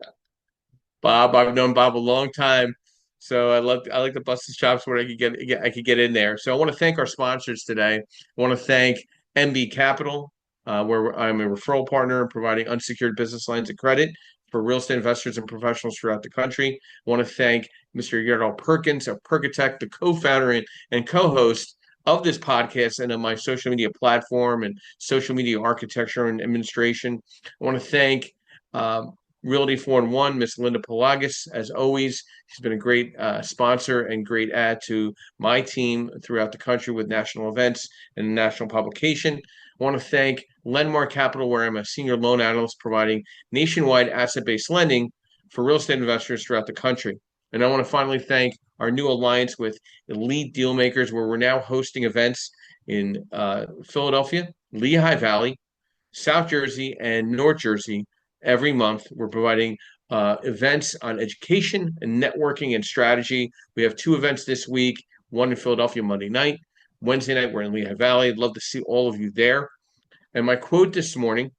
Bob, I've known Bob a long time. So I like to bust his chops where I could get in there. So I want to thank our sponsors today. I want to thank MB Capital, where I'm a referral partner providing unsecured business lines of credit for real estate investors and professionals throughout the country. I want to thank Mr. Gerald Perkins of Perkatech, the co-founder and co-host of this podcast and of my social media platform and social media architecture and administration. I want to thank Realty 4-in-1, Miss Linda Pelagas, as always. She's been a great sponsor and great add to my team throughout the country with national events and national publication. I want to thank Lenmar Capital, where I'm a senior loan analyst providing nationwide asset-based lending for real estate investors throughout the country. And I want to finally thank our new alliance with Elite Dealmakers, where we're now hosting events in Philadelphia, Lehigh Valley, South Jersey, and North Jersey every month. We're providing events on education and networking and strategy. We have 2 events this week, one in Philadelphia Monday night. Wednesday night, we're in Lehigh Valley. I'd love to see all of you there. And my quote this morning,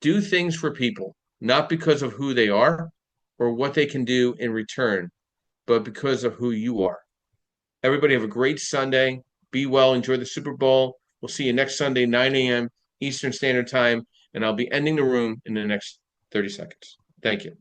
do things for people, not because of who they are or what they can do in return, but because of who you are. Everybody have a great Sunday. Be well. Enjoy the Super Bowl. We'll see you next Sunday, 9 a.m. Eastern Standard Time, and I'll be ending the room in the next 30 seconds. Thank you.